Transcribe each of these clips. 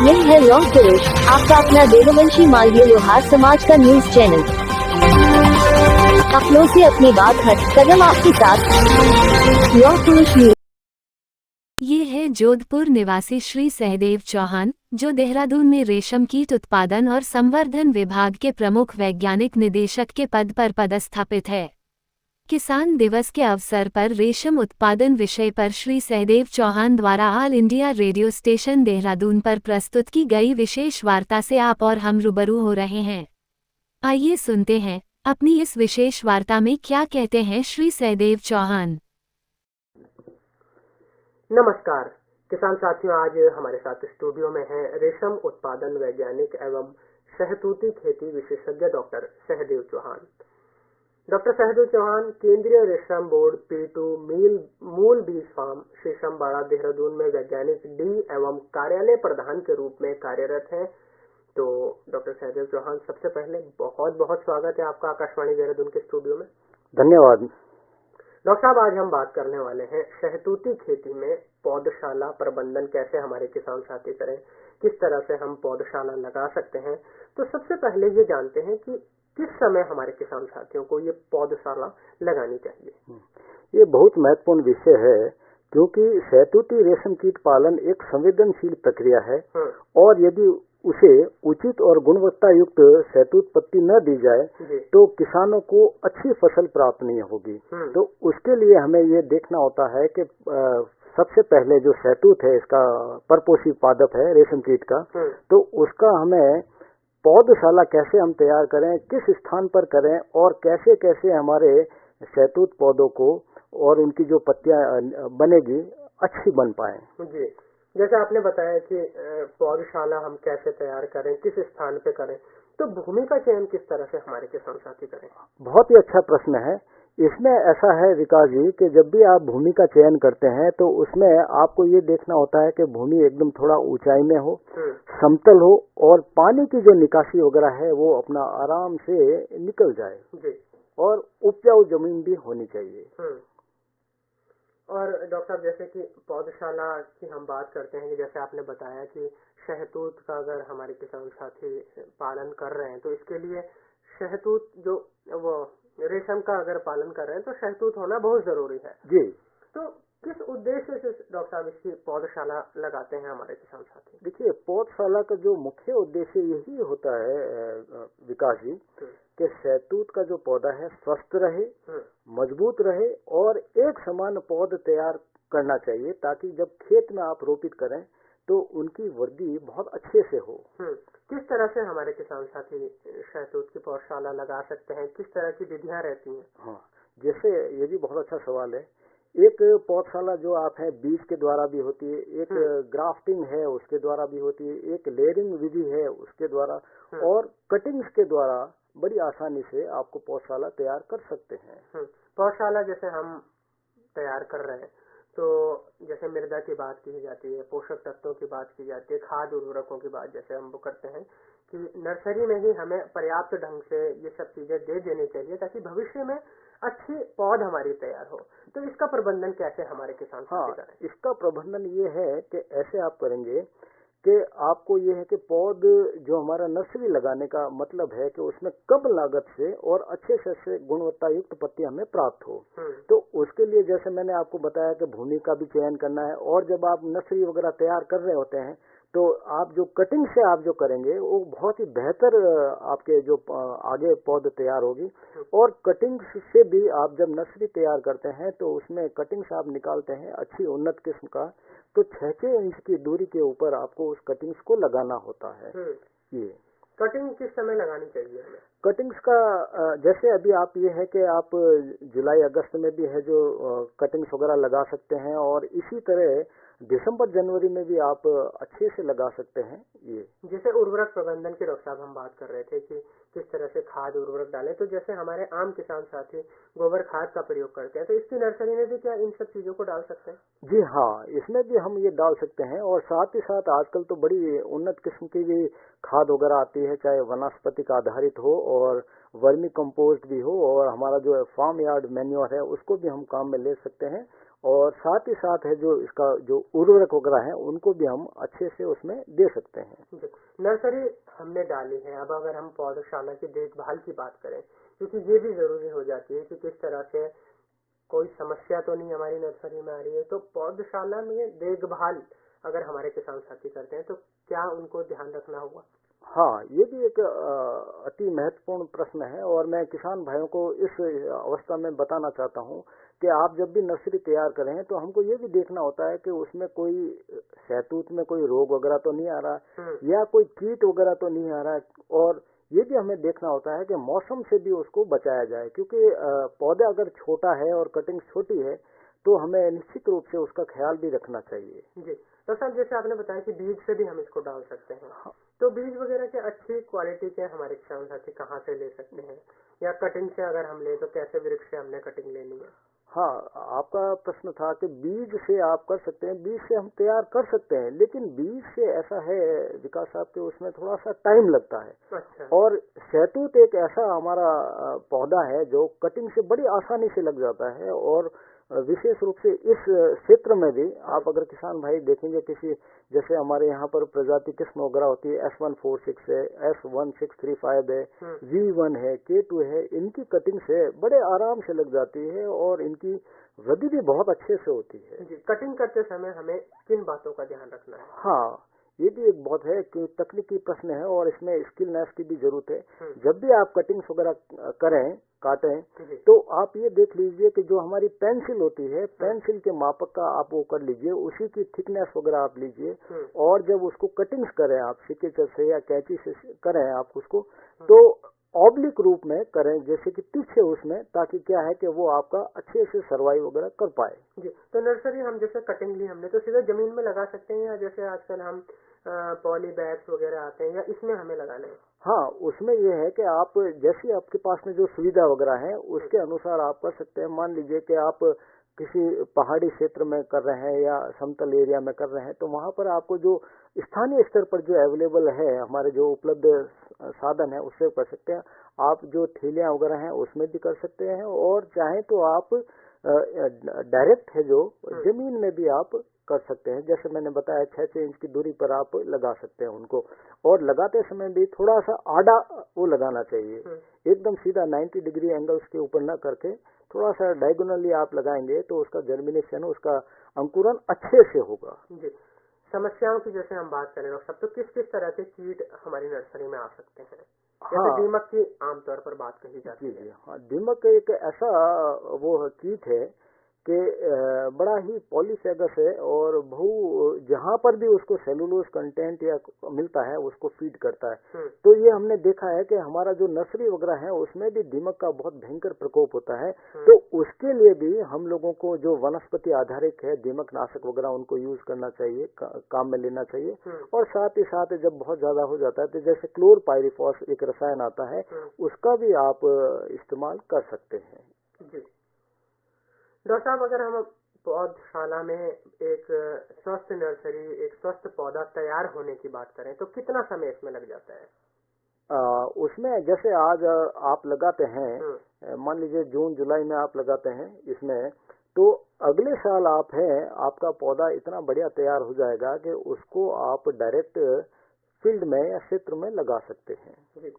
यह है लौह पुरुष, आपका अपना देववंशी मालवीय लोहार समाज का न्यूज चैनल। अपनों से अपनी बात हट कदम आपके साथ लौह पुरुष न्यूज। ये है जोधपुर निवासी श्री सहदेव चौहान, जो देहरादून में रेशम कीट उत्पादन और संवर्धन विभाग के प्रमुख वैज्ञानिक निदेशक के पद पर पदस्थापित है। किसान दिवस के अवसर पर रेशम उत्पादन विषय पर श्री सहदेव चौहान द्वारा all India radio station Dehradun पर प्रस्तुत की गई विशेष वार्ता से आप और हम रूबरू हो रहे हैं। आइए सुनते हैं अपनी इस विशेष वार्ता में क्या कहते हैं श्री सहदेव चौहान। नमस्कार किसान साथियों, आज हमारे साथ स्टूडियो में हैं रेशम उत्पादन वैज्ञानिक एवं शहतूती खेती विशेषज्ञ डॉक्टर सहदेव चौहान। डॉक्टर सहदेव चौहान केंद्रीय रेशम बोर्ड P2 मूल बीज फार्म शीशमबाड़ा देहरादून में वैज्ञानिक डी एवं कार्यालय प्रधान के रूप में कार्यरत हैं। तो डॉक्टर सहदेव चौहान, सबसे पहले बहुत बहुत स्वागत है आपका आकाशवाणी देहरादून के स्टूडियो में। धन्यवाद। डॉक्टर साहब, आज हम बात करने वाले हैं शहतूती खेती में पौधशाला प्रबंधन कैसे हमारे किसान साथी करें, किस तरह से हम पौधशाला लगा सकते हैं। तो सबसे पहले ये जानते हैं कि किस समय हमारे किसान साथियों को ये पौधशाला लगानी चाहिए। ये बहुत महत्वपूर्ण विषय है, क्योंकि शहतूती रेशम कीट पालन एक संवेदनशील प्रक्रिया है और यदि उसे उचित और गुणवत्ता युक्त शहतूत पत्ती न दी जाए तो किसानों को अच्छी फसल प्राप्त नहीं होगी। तो उसके लिए हमें ये देखना होता है कि सबसे पहले जो शहतूत है, इसका परपोषी पादप है रेशम कीट का, तो उसका हमें पौधशाला कैसे हम तैयार करें, किस स्थान पर करें और कैसे कैसे हमारे शहतूत पौधों को और उनकी जो पत्तियां बनेगी अच्छी बन पाए। जी, जैसे आपने बताया कि पौधशाला हम कैसे तैयार करें, किस स्थान पे करें, तो भूमि का चयन किस तरह से हमारे किसान साथी करें? बहुत ही अच्छा प्रश्न है। इसमें ऐसा है विकास जी कि जब भी आप भूमि का चयन करते हैं तो उसमें आपको ये देखना होता है कि भूमि एकदम थोड़ा ऊंचाई में हो, समतल हो और पानी की जो निकासी वगैरह है वो अपना आराम से निकल जाए जी। और उपजाऊ जमीन भी होनी चाहिए। और डॉक्टर, जैसे कि पौधशाला की हम बात करते हैं कि जैसे आपने बताया कि शहतूत का अगर हमारे किसान साथी पालन कर रहे हैं तो इसके लिए शहतूत जो वो रेशम का अगर पालन कर रहे हैं तो शहतूत होना बहुत जरूरी है जी। तो किस उद्देश्य से डॉक्टर साहब इसकी पौधशाला लगाते हैं हमारे किसान साथी? देखिए, पौधशाला का जो मुख्य उद्देश्य यही होता है विकास जी कि शहतूत का जो पौधा है स्वस्थ रहे, मजबूत रहे और एक समान पौध तैयार करना चाहिए, ताकि जब खेत में आप रोपित करें तो उनकी वृद्धि बहुत अच्छे से हो। किस तरह से हमारे किसान साथी शहतूत की पौधशाला लगा सकते हैं, किस तरह की विधियां रहती हैं? हाँ, जैसे ये भी बहुत अच्छा सवाल है। एक पौधशाला जो आप है बीज के द्वारा भी होती है, एक ग्राफ्टिंग है उसके द्वारा भी होती है, एक लेयरिंग विधि है उसके द्वारा, और कटिंग्स के द्वारा बड़ी आसानी से आपको पौधशाला तैयार कर सकते हैं। पौधशाला जैसे हम तैयार कर रहे हैं तो जैसे मृदा की बात की जाती है, पोषक तत्वों की बात की जाती है, खाद उर्वरकों की बात जैसे हम वो करते हैं कि नर्सरी में ही हमें पर्याप्त ढंग से ये सब चीजें दे देनी चाहिए ताकि भविष्य में अच्छी पौध हमारी तैयार हो। तो इसका प्रबंधन कैसे हमारे किसान करें? इसका प्रबंधन ये है कि ऐसे आप करेंगे कि आपको ये है कि पौध जो हमारा नर्सरी लगाने का मतलब है कि उसमें कम लागत से और अच्छे से गुणवत्ता युक्त पत्ती हमें प्राप्त हो। तो उसके लिए जैसे मैंने आपको बताया कि भूमि का भी चयन करना है, और जब आप नर्सरी वगैरह तैयार कर रहे होते हैं तो आप जो कटिंग से आप जो करेंगे वो बहुत ही बेहतर आपके जो आगे पौध तैयार होगी। और कटिंग से भी आप जब नर्सरी तैयार करते हैं तो उसमें कटिंग से आप निकालते हैं अच्छी उन्नत किस्म का, तो 6 इंच की दूरी के ऊपर आपको उस कटिंग्स को लगाना होता है। ये कटिंग किस समय लगानी चाहिए हमें? कटिंग्स का जैसे अभी आप ये है कि आप जुलाई अगस्त में भी है जो कटिंग्स वगैरह लगा सकते हैं, और इसी तरह दिसंबर जनवरी में भी आप अच्छे से लगा सकते हैं। ये जैसे उर्वरक प्रबंधन की डॉक्टर साहब हम बात कर रहे थे कि किस तरह से खाद उर्वरक डालें, तो जैसे हमारे आम किसान साथी गोबर खाद का प्रयोग करते हैं तो इसकी नर्सरी में भी क्या इन सब चीजों को डाल सकते हैं? जी हाँ, इसमें भी हम ये डाल सकते हैं। और साथ ही साथ आजकल तो बड़ी उन्नत किस्म की भी खाद वगैरह आती है, चाहे वनस्पति का आधारित हो और वर्मी कंपोस्ट भी हो, और हमारा जो फार्म यार्ड मैन्योर है उसको भी हम काम में ले सकते हैं। और साथ ही साथ है जो इसका जो उर्वरक वगैरह है उनको भी हम अच्छे से उसमें दे सकते हैं। नर्सरी हमने डाली है, अब अगर हम पौधशाला की देखभाल की बात करें, क्योंकि ये भी जरूरी हो जाती है कि किस तरह से कोई समस्या तो नहीं हमारी नर्सरी में आ रही है, तो पौधशाला में देखभाल अगर हमारे किसान साथी करते हैं तो क्या उनको ध्यान रखना होगा? हाँ, ये भी एक अति महत्वपूर्ण प्रश्न है और मैं किसान भाइयों को इस अवस्था में बताना चाहता हूँ कि आप जब भी नर्सरी तैयार करें तो हमको ये भी देखना होता है कि उसमें कोई शहतूत में कोई रोग वगैरह तो नहीं आ रहा या कोई कीट वगैरह तो नहीं आ रहा, और ये भी हमें देखना होता है कि मौसम से भी उसको बचाया जाए, क्योंकि पौधा अगर छोटा है और कटिंग छोटी है तो हमें निश्चित रूप से उसका ख्याल भी रखना चाहिए। जी तो सर, जैसे आपने बताया कि बीज से भी हम इसको डाल सकते हैं, तो बीज वगैरह के अच्छी क्वालिटी के हमारे किसान साथी कहाँ से ले सकते हैं, या कटिंग से अगर हम ले तो कैसे वृक्ष से हमने कटिंग लेनी है? हाँ, आपका प्रश्न था कि बीज से आप कर सकते हैं, बीज से हम तैयार कर सकते हैं, लेकिन बीज से ऐसा है विकास साहब के उसमें थोड़ा सा टाइम लगता है। अच्छा। और शहतूत एक ऐसा हमारा पौधा है जो कटिंग से बड़ी आसानी से लग जाता है, और विशेष रूप से इस क्षेत्र में भी आप अगर किसान भाई देखेंगे किसी जैसे हमारे यहाँ पर प्रजाति किस्म वगैरह होती है, S146 है, S1635 है, V1 है, K2 है, इनकी कटिंग से बड़े आराम से लग जाती है और इनकी वृद्धि भी बहुत अच्छे से होती है। जी, कटिंग करते समय हमें किन बातों का ध्यान रखना है? हाँ, ये भी एक बहुत है कि तकनीकी प्रश्न है और इसमें स्किलनेस की भी जरूरत है। जब भी आप कटिंग्स वगैरह करें, काटें, तो आप ये देख लीजिए कि जो हमारी पेंसिल होती है, पेंसिल के मापक का आप वो कर लीजिए, उसी की थिकनेस वगैरह आप लीजिए, और जब उसको कटिंग्स करें आप सिकेचर से या कैंची से करें आप उसको, तो ऑब्लिक रूप में करें, जैसे कि पीछे उसमें, ताकि क्या है कि वो आपका अच्छे से सर्वाइव वगैरह कर पाए। जी, तो नर्सरी हम जैसे कटिंग ली हमने तो सीधे जमीन में लगा सकते हैं, या जैसे आजकल हम पॉली बैग्स वगैरह आते हैं, या इसमें हमें लगाना है? हाँ, उसमें ये है कि आप जैसी आपके पास में जो सुविधा वगैरह है उसके अनुसार आप कर सकते हैं। मान लीजिए कि आप किसी पहाड़ी क्षेत्र में कर रहे हैं या समतल एरिया में कर रहे हैं, तो वहाँ पर आपको जो स्थानीय स्तर पर जो अवेलेबल है, हमारे जो उपलब्ध साधन है उससे कर सकते हैं। आप जो थैलियाँ वगैरह हैं उसमें भी कर सकते हैं, और चाहे तो आप डायरेक्ट है जो जमीन में भी आप कर सकते हैं। जैसे मैंने बताया 6 इंच की दूरी पर आप लगा सकते हैं उनको, और लगाते समय भी थोड़ा सा आड़ा वो लगाना चाहिए, एकदम सीधा 90 डिग्री एंगल्स के ऊपर न करके थोड़ा सा डायगोनली आप लगाएंगे तो उसका जर्मिनेशन, उसका अंकुरन अच्छे से होगा। जी, समस्याओं की जैसे हम बात करें डॉक्टर साहब, तो किस किस तरह के कीट हमारी नर्सरी में आ सकते हैं? जैसे दीमक की आमतौर पर बात कही जाती है। हाँ, दीमक एक ऐसा वो कीट है कि बड़ा ही पॉलीफेगस है, और जहाँ पर भी उसको सेलुलोज कंटेंट या मिलता है उसको फीड करता है। तो ये हमने देखा है कि हमारा जो नर्सरी वगैरह है उसमें भी दीमक का बहुत भयंकर प्रकोप होता है। तो उसके लिए भी हम लोगों को जो वनस्पति आधारित है दीमक नाशक वगैरह उनको यूज करना चाहिए, काम में लेना चाहिए। और साथ ही साथ जब बहुत ज्यादा हो जाता है तो जैसे क्लोरपाइरिफॉस एक रसायन आता है, उसका भी आप इस्तेमाल कर सकते हैं। जी डॉक्टर साहब, अगर हम पौधशाला में एक स्वस्थ नर्सरी, एक स्वस्थ पौधा तैयार होने की बात करें तो कितना समय इसमें लग जाता है? उसमें जैसे आज आप लगाते हैं, मान लीजिए जून जुलाई में आप लगाते हैं इसमें, तो अगले साल आप हैं, आपका पौधा इतना बढ़िया तैयार हो जाएगा कि उसको आप डायरेक्ट फील्ड में या क्षेत्र में लगा सकते हैं। जी,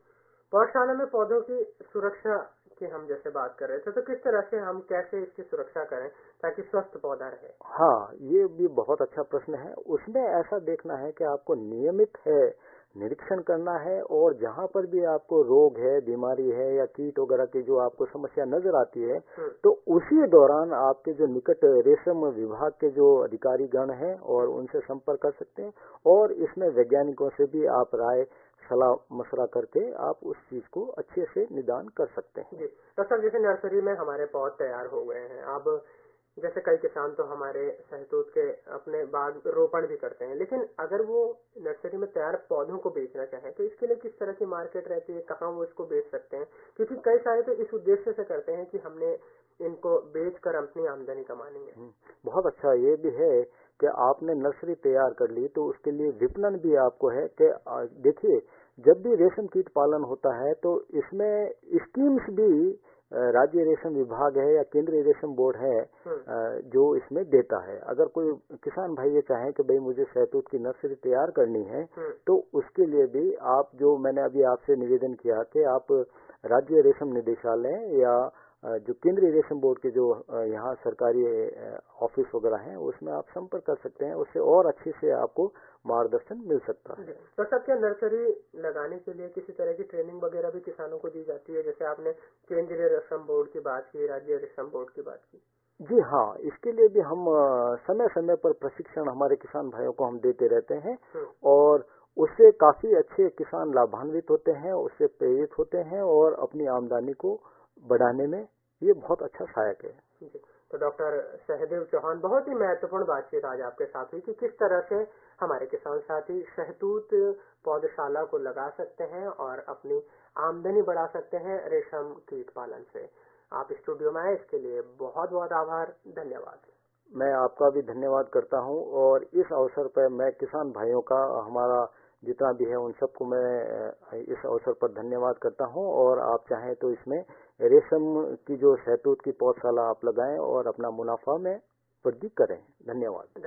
पौधशाला में पौधों की सुरक्षा की हम जैसे बात कर रहे थे, तो किस तरह से हम कैसे इसकी सुरक्षा करें ताकि स्वस्थ पौधा रहे? हाँ, ये भी बहुत अच्छा प्रश्न है। उसमें ऐसा देखना है कि आपको नियमित है निरीक्षण करना है, और जहाँ पर भी आपको रोग है, बीमारी है या कीट वगैरह की जो आपको समस्या नजर आती है, तो उसी दौरान आपके जो निकट रेशम विभाग के जो अधिकारी गण हैं और उनसे संपर्क कर सकते हैं, और इसमें वैज्ञानिकों से भी आप राय सलाह मशवरा करके आप उस चीज को अच्छे से निदान कर सकते हैं। जी डॉक्टर, जैसे नर्सरी में हमारे पौध तैयार हो गए हैं, अब जैसे कई किसान तो हमारे शहतूत के अपने बाग रोपण भी करते हैं, लेकिन अगर वो नर्सरी में तैयार पौधों को बेचना चाहें तो इसके लिए किस तरह की मार्केट रहती है, कहाँ वो इसको बेच सकते हैं? क्योंकि कई सारे तो इस उद्देश्य से करते हैं कि हमने इनको बेचकर अपनी आमदनी कमानी है। बहुत अच्छा, ये भी है कि आपने नर्सरी तैयार कर ली तो उसके लिए विपणन भी आपको है कि देखिए, जब भी रेशम कीट पालन होता है तो इसमें स्कीम्स भी राज्य रेशम विभाग है या केंद्रीय रेशम बोर्ड है जो इसमें देता है। अगर कोई किसान भाई ये चाहे कि भाई मुझे शहतूत की नर्सरी तैयार करनी है तो उसके लिए भी आप, जो मैंने अभी आपसे निवेदन किया कि आप राज्य रेशम निदेशालय या जो केंद्रीय रेशम बोर्ड के जो यहाँ सरकारी ऑफिस वगैरह हैं उसमें आप संपर्क कर सकते हैं, उससे और अच्छे से आपको मार्गदर्शन मिल सकता है। तो सब क्या नर्सरी लगाने के लिए किसी तरह की ट्रेनिंग वगैरह भी किसानों को दी जाती है, जैसे आपने केंद्रीय रेशम बोर्ड की बात की, राज्य रेशम बोर्ड की बात की? जी हाँ, इसके लिए भी हम समय समय पर प्रशिक्षण हमारे किसान भाइयों को हम देते रहते हैं और उससे काफी अच्छे किसान लाभान्वित होते हैं, उससे प्रेरित होते हैं और अपनी आमदनी को बढ़ाने में ये बहुत अच्छा सहायक है। तो डॉक्टर सहदेव चौहान, बहुत ही महत्वपूर्ण बातचीत आज आपके साथ हुई कि किस तरह से हमारे किसान साथी शहतूत पौधशाला को लगा सकते हैं और अपनी आमदनी बढ़ा सकते हैं रेशम कीट पालन से। आप स्टूडियो में आए, इसके लिए बहुत बहुत आभार, धन्यवाद। मैं आपका भी धन्यवाद करता हूं और इस अवसर पर मैं किसान भाइयों का, हमारा जितना भी है उन सबको मैं इस अवसर पर धन्यवाद करता हूं और आप चाहें तो इसमें रेशम की जो शहतूत की पौधशाला आप लगाएं और अपना मुनाफा में वृद्धि करें। धन्यवाद।